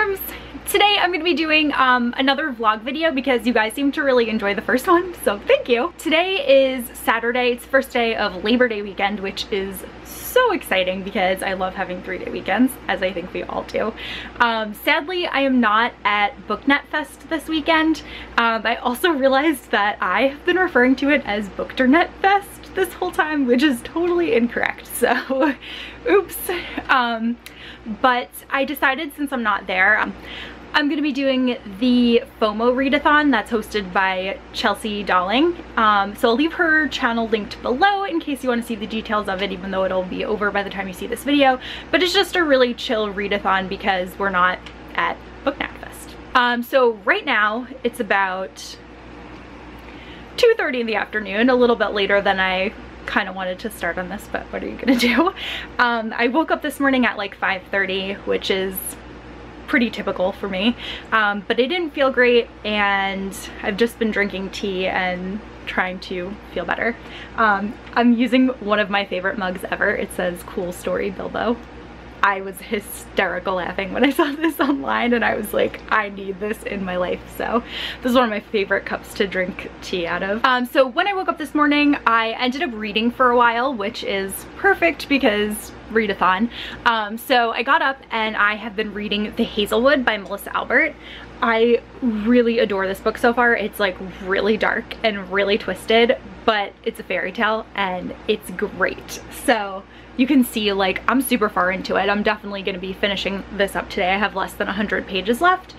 bookworms! Today I'm going to be doing another vlog video because you guys seem to really enjoy the first one, so thank you. Today is Saturday. It's the first day of Labor Day weekend, which is so exciting because I love having 3-day weekends, as I think we all do. Sadly, I am not at BookNet Fest this weekend. I also realized that I have been referring to it as Bookternet Fest this whole time, which is totally incorrect, so oops. But I decided since I'm not there, I'm going to be doing the FOMO readathon that's hosted by Chelsea Dalling. So I'll leave her channel linked below in case you want to see the details of it, even though it'll be over by the time you see this video. But it's just a really chill readathon because we're not at BookNet Fest. So right now it's about 2:30 in the afternoon, a little bit later than I kind of wanted to start on this, but what are you gonna do? I woke up this morning at like 5:30, which is pretty typical for me, but it didn't feel great and I've just been drinking tea and trying to feel better. I'm using one of my favorite mugs ever. It says "Cool Story Bilbo." I was hysterical laughing when I saw this online and I was like, I need this in my life. So this is one of my favorite cups to drink tea out of. So when I woke up this morning, I ended up reading for a while, which is perfect because readathon. So I got up and I have been reading The Hazelwood by Melissa Albert. I really adore this book so far. It's like really dark and really twisted, but it's a fairy tale and it's great. So you can see, like, I'm super far into it. I'm definitely going to be finishing this up today. I have less than 100 pages left.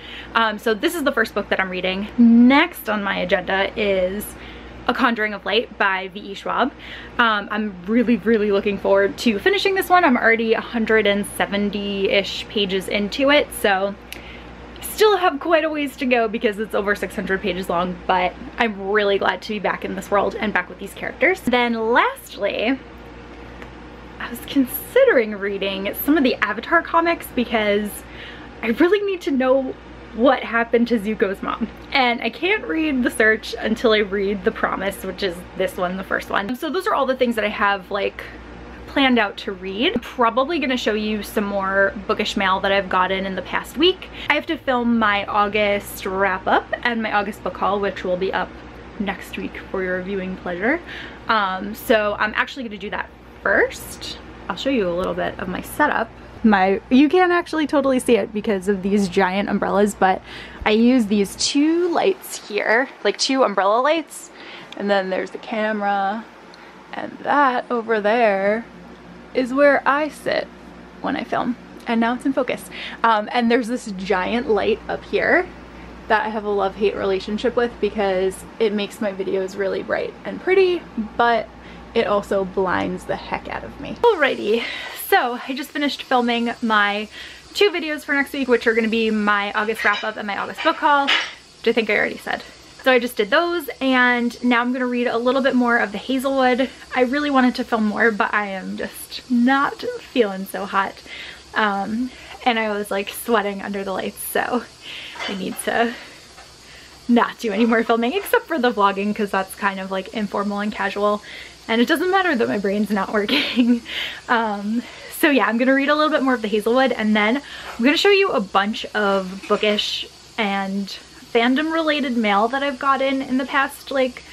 So this is the first book that I'm reading. Next on my agenda is A Conjuring of Light by V.E. Schwab. I'm really looking forward to finishing this one. I'm already 170-ish pages into it, so still have quite a ways to go because it's over 600 pages long, but I'm really glad to be back in this world and back with these characters. Then lastly, I was considering reading some of the Avatar comics because I really need to know what happened to Zuko's mom. And I can't read The Search until I read The Promise, which is this one, the first one. So those are all the things that I have like planned out to read. I'm probably gonna show you some more bookish mail that I've gotten in the past week. I have to film my August wrap up and my August book haul, which will be up next week for your viewing pleasure. So I'm actually gonna do that first. I'll show you a little bit of my setup. You can't actually totally see it because of these giant umbrellas, but I use these two lights here, like two umbrella lights, and then there's the camera, and that over there is where I sit when I film, and now it's in focus. And there's this giant light up here that I have a love-hate relationship with because it makes my videos really bright and pretty, but it also blinds the heck out of me. Alrighty, so I just finished filming my 2 videos for next week, which are gonna be my August wrap up and my August book haul, which I think I already said. So I just did those, and now I'm gonna read a little bit more of The Hazelwood. I really wanted to film more, but I am just not feeling so hot. And I was like sweating under the lights, so I need to not do any more filming except for the vlogging because that's kind of like informal and casual. And it doesn't matter that my brain's not working. So yeah, I'm gonna read a little bit more of The Hazelwood, and then I'm gonna show you a bunch of bookish and fandom related mail that I've gotten in the past like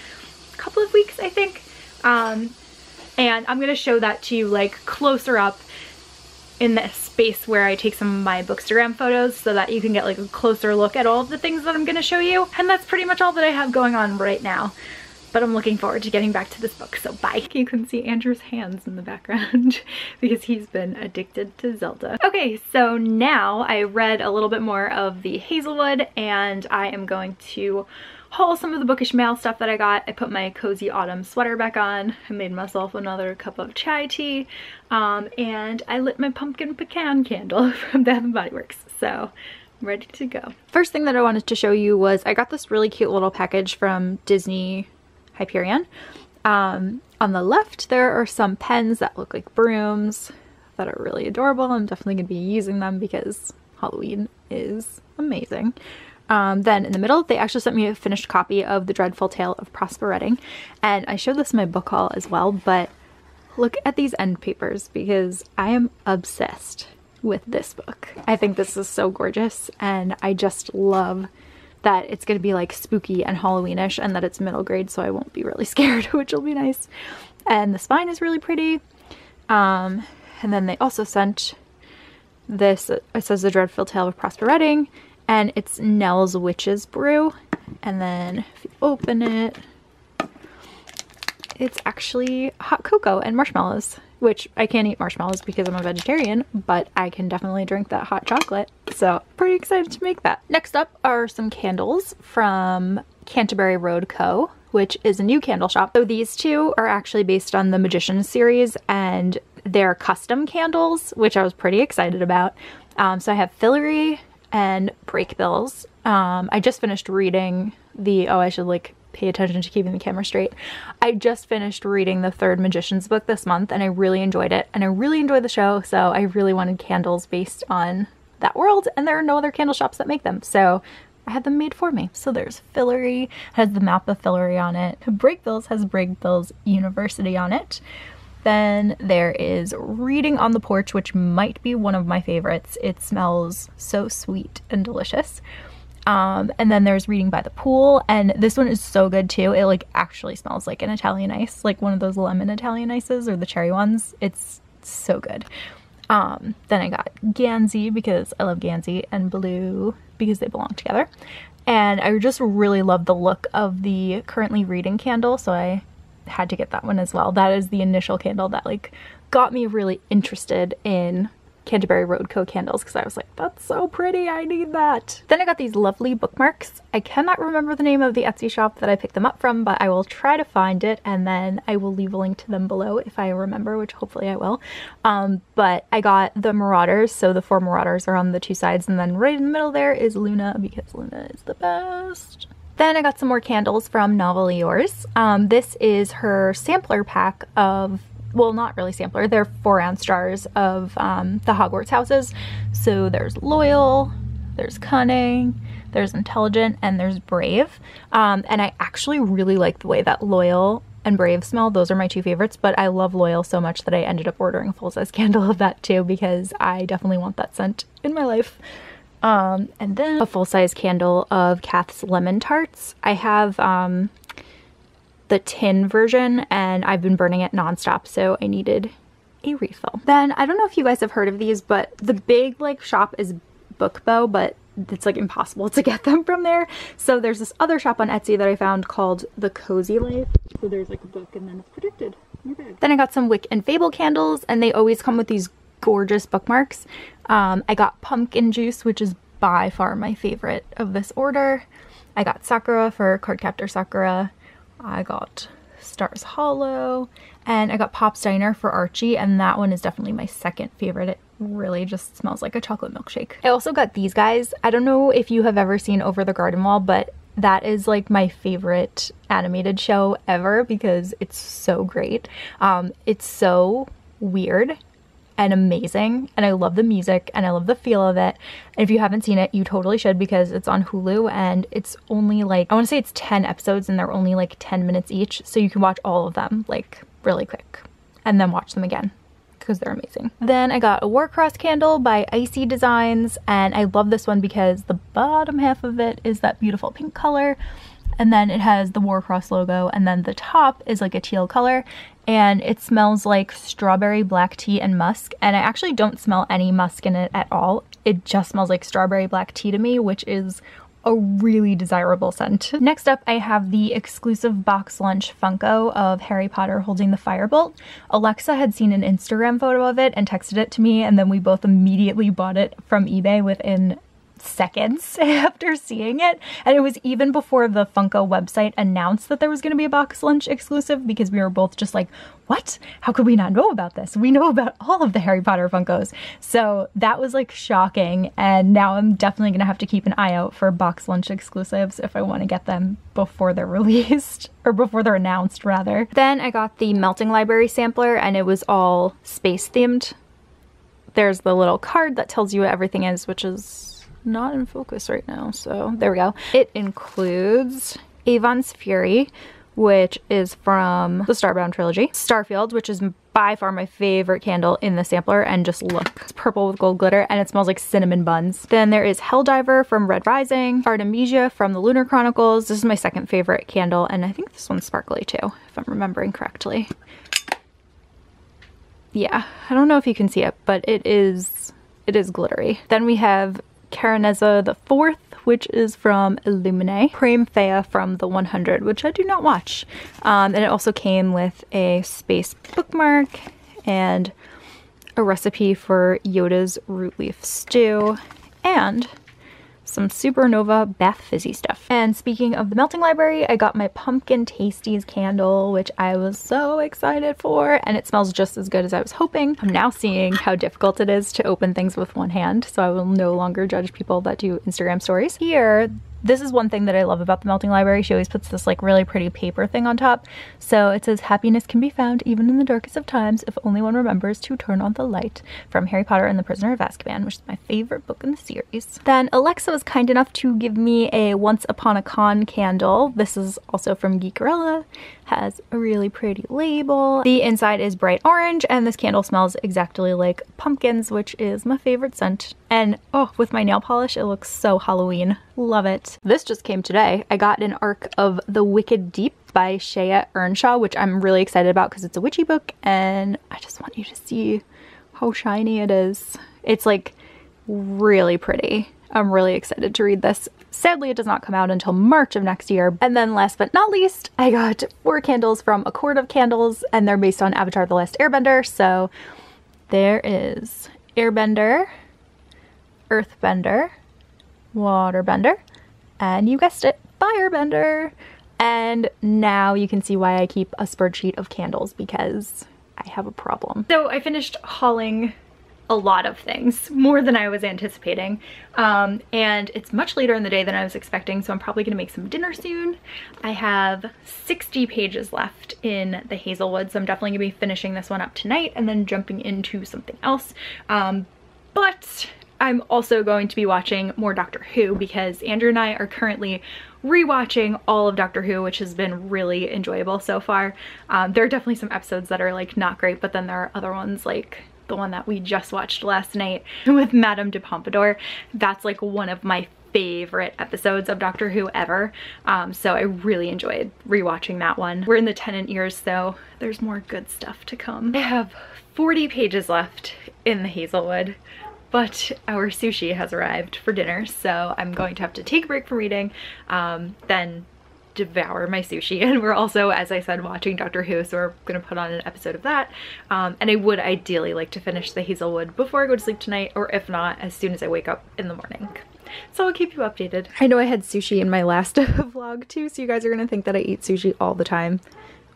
couple of weeks, I think. And I'm gonna show that to you like closer up in the space where I take some of my Bookstagram photos so that you can get like a closer look at all of the things that I'm gonna show you. And that's pretty much all that I have going on right now. But I'm looking forward to getting back to this book, so bye. You can see Andrew's hands in the background because he's been addicted to Zelda. Okay, so now I read a little bit more of The Hazelwood, and I am going to haul some of the bookish mail stuff that I got. I put my cozy autumn sweater back on. I made myself another cup of chai tea, and I lit my pumpkin pecan candle from Bath & Body Works, so I'm ready to go. First thing that I wanted to show you was I got this really cute little package from Disney Hyperion. On the left there are some pens that look like brooms that are really adorable. I'm definitely going to be using them because Halloween is amazing. Then in the middle they actually sent me a finished copy of The Dreadful Tale of Prosper Redding, and I showed this in my book haul as well, but look at these end papers because I am obsessed. with this book. I think this is so gorgeous, and I just love that it's going to be like spooky and Halloweenish, and that it's middle grade, so I won't be really scared, which will be nice. And the spine is really pretty. And then they also sent this, it says The Dreadful Tale of Prosper Redding, and it's Nell's Witch's Brew. And then if you open it, it's actually hot cocoa and marshmallows, which I can't eat marshmallows because I'm a vegetarian, but I can definitely drink that hot chocolate. So pretty excited to make that. Next up are some candles from Canterbury Road Co., which is a new candle shop. So these two are actually based on the Magicians series, and they're custom candles, which I was pretty excited about. So I have Fillory and Breakbills. I just finished reading the, oh, I should like pay attention to keeping the camera straight. I just finished reading the third Magicians book this month, and I really enjoyed it, and I really enjoyed the show, so I really wanted candles based on that world, and there are no other candle shops that make them, so I had them made for me. So there's Fillory, has the map of Fillory on it. Breakbills has Breakbills University on it. Then there is Reading on the Porch, which might be one of my favorites. It smells so sweet and delicious. And then there's Reading by the Pool, and this one is so good too. It like actually smells like an Italian ice, like one of those lemon Italian ices or the cherry ones. It's so good. Then I got Gansey because I love Gansey, and Blue because they belong together. And I just really love the look of the Currently Reading candle, so I had to get that one as well. That is the initial candle that like got me really interested in Canterbury Road Co. candles, because I was like, that's so pretty, I need that. Then I got these lovely bookmarks. I cannot remember the name of the Etsy shop that I picked them up from, but I will try to find it, and then I will leave a link to them below if I remember, which hopefully I will. But I got the Marauders, so the 4 Marauders are on the 2 sides, and then right in the middle there is Luna, because Luna is the best. Then I got some more candles from Novel Yours. This is her sampler pack of, well, not really sampler, they're 4-ounce jars of the Hogwarts houses. So there's Loyal, there's Cunning, there's Intelligent, and there's Brave. And I actually really like the way that Loyal and Brave smell. Those are my 2 favorites, but I love Loyal so much that I ended up ordering a full-size candle of that too, because I definitely want that scent in my life. And then a full-size candle of Kath's Lemon Tarts. I have the tin version, and I've been burning it nonstop, so I needed a refill. Then I don't know if you guys have heard of these, but the big like shop is Bookbow, but it's like impossible to get them from there. So there's this other shop on Etsy that I found called The Cozy Life. So there's like a book, and then it's predicted in your bag. Then I got some Wick and Fable candles, and they always come with these gorgeous bookmarks. I got Pumpkin Juice, which is by far my favorite of this order. I got Sakura for Cardcaptor Sakura. I got Stars Hollow, and I got Pop's Diner for Archie, and that one is definitely my second favorite. It really just smells like a chocolate milkshake. I also got these guys. I don't know if you have ever seen Over the Garden Wall, but that is like my favorite animated show ever because it's so great. It's so weird and amazing, and I love the music and I love the feel of it. And if you haven't seen it, you totally should, because it's on Hulu, and it's only like, I want to say it's 10 episodes, and they're only like 10 minutes each, so you can watch all of them like really quick and then watch them again because they're amazing. Then I got a Warcross candle by Icy Designs, and I love this one because the bottom half of it is that beautiful pink color, and then it has the Warcross logo, and then the top is like a teal color, and it smells like strawberry, black tea, and musk. And I actually don't smell any musk in it at all. It just smells like strawberry black tea to me, which is a really desirable scent. Next up, I have the exclusive box lunch Funko of Harry Potter holding the firebolt. Alexa had seen an Instagram photo of it and texted it to me, and then we both immediately bought it from eBay within seconds after seeing it. And it was even before the Funko website announced that there was going to be a box lunch exclusive, because we were both just like, what? How could we not know about this? We know about all of the Harry Potter Funkos. So that was like shocking, and now I'm definitely gonna have to keep an eye out for box lunch exclusives if I want to get them before they're released, or before they're announced rather. Then I got the Melting Library sampler, and it was all space themed. There's the little card that tells you what everything is, which is not in focus right now, so there we go. It includes Avon's Fury, which is from the Starbound trilogy. Starfield, which is by far my favorite candle in the sampler, and just look, it's purple with gold glitter and it smells like cinnamon buns. Then there is Helldiver from Red Rising, Artemisia from the Lunar Chronicles. This is my second favorite candle, and I think this one's sparkly too, if I'm remembering correctly. Yeah, I don't know if you can see it, but it is glittery. Then we have Caraneza the Fourth, which is from Illumine. Prime Thea from the 100, which I do not watch. And it also came with a space bookmark and a recipe for Yoda's root leaf stew and some Supernova bath fizzy stuff. And speaking of the melting library, I got my Pumpkin Tasties candle, which I was so excited for, and it smells just as good as I was hoping. I'm now seeing how difficult it is to open things with one hand, so I will no longer judge people that do Instagram stories. Here, this is one thing that I love about the melting library. She always puts this like really pretty paper thing on top. So it says, happiness can be found even in the darkest of times if only one remembers to turn on the light, from Harry Potter and the Prisoner of Azkaban, which is my favorite book in the series. Then Alexa was kind enough to give me a Once Upon a Con candle. This is also from Geekerella. Has a really pretty label. The inside is bright orange, and this candle smells exactly like pumpkins, which is my favorite scent. And oh, with my nail polish, it looks so Halloween. Love it. This just came today. I got an Arc of the Wicked Deep by Shea Earnshaw, which I'm really excited about because it's a witchy book, and I just want you to see how shiny it is. It's like really pretty. I'm really excited to read this. Sadly, it does not come out until March of next year. And then last but not least, I got 4 candles from A Court of Candles, and they're based on Avatar: The Last Airbender. So there is Airbender, Earthbender, Waterbender, and you guessed it, Firebender. And now you can see why I keep a spreadsheet of candles, because I have a problem. So I finished hauling a lot of things, more than I was anticipating, and it's much later in the day than I was expecting, so I'm probably gonna make some dinner soon. I have 60 pages left in the Hazelwood, so I'm definitely gonna be finishing this one up tonight and then jumping into something else. But I'm also going to be watching more Doctor Who, because Andrew and I are currently rewatching all of Doctor Who, which has been really enjoyable so far. There are definitely some episodes that are like not great, but then there are other ones like the one that we just watched last night with Madame de Pompadour. That's like one of my favorite episodes of Doctor Who ever. So I really enjoyed rewatching that one. We're in the Tennant years, so there's more good stuff to come. I have 40 pages left in the Hazelwood, but our sushi has arrived for dinner, so I'm going to have to take a break from reading, then devour my sushi. And we're also, as I said, watching Doctor Who, so we're gonna put on an episode of that. And I would ideally like to finish the Hazelwood before I go to sleep tonight, or if not, as soon as I wake up in the morning. So I'll keep you updated. I know I had sushi in my last vlog too, so you guys are gonna think that I eat sushi all the time,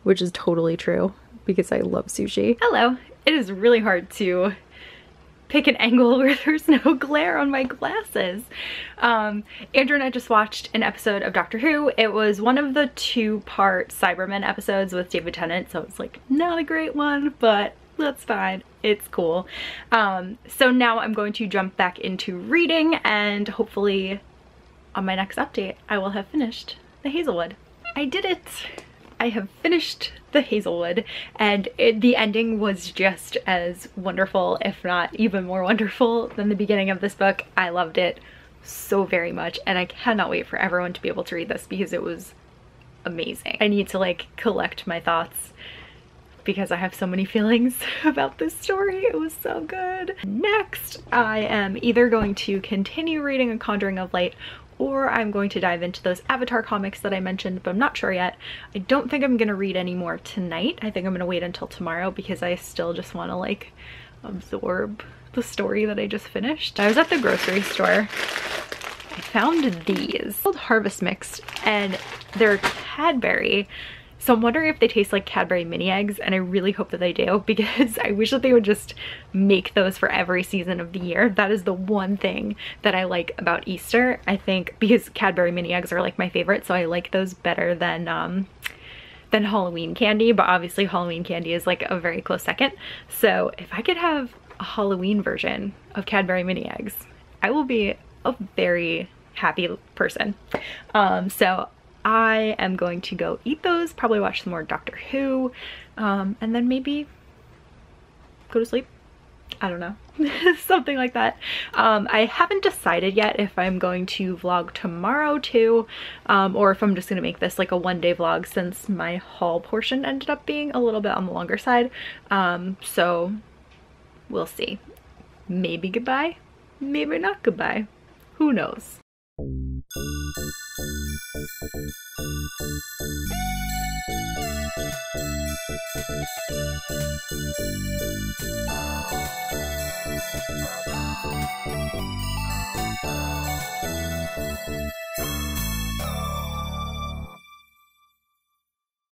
which is totally true because I love sushi. Hello. It is really hard to pick an angle where there's no glare on my glasses. Andrew and I just watched an episode of Doctor Who. It was one of the 2-part Cybermen episodes with David Tennant, so it's like not a great one, but that's fine. It's cool. So now I'm going to jump back into reading, and hopefully on my next update I will have finished the Hazelwood. I did it! I have finished the Hazelwood, and the ending was just as wonderful, if not even more wonderful than the beginning of this book. I loved it so very much, and I cannot wait for everyone to be able to read this because it was amazing. I need to like collect my thoughts because I have so many feelings about this story. It was so good. Next, I am either going to continue reading A Conjuring of Light, or I'm going to dive into those Avatar comics that I mentioned, but I'm not sure yet. I don't think I'm gonna read any more tonight. I think I'm gonna wait until tomorrow because I still just wanna like absorb the story that I just finished. I was at the grocery store. I found these called Harvest Mix, and they're Cadbury. So I'm wondering if they taste like Cadbury mini eggs, and I really hope that they do, because I wish that they would just make those for every season of the year. That is the one thing that I like about Easter, I think, because Cadbury mini eggs are like my favorite, so I like those better than Halloween candy, but obviously Halloween candy is like a very close second. So if I could have a Halloween version of Cadbury mini eggs, I will be a very happy person. So I am going to go eat those, probably watch some more Doctor Who, and then maybe go to sleep. I don't know. Something like that. I haven't decided yet if I'm going to vlog tomorrow too, or if I'm just gonna make this like a one-day vlog, since my haul portion ended up being a little bit on the longer side. So we'll see. Maybe goodbye, maybe not goodbye. Who knows?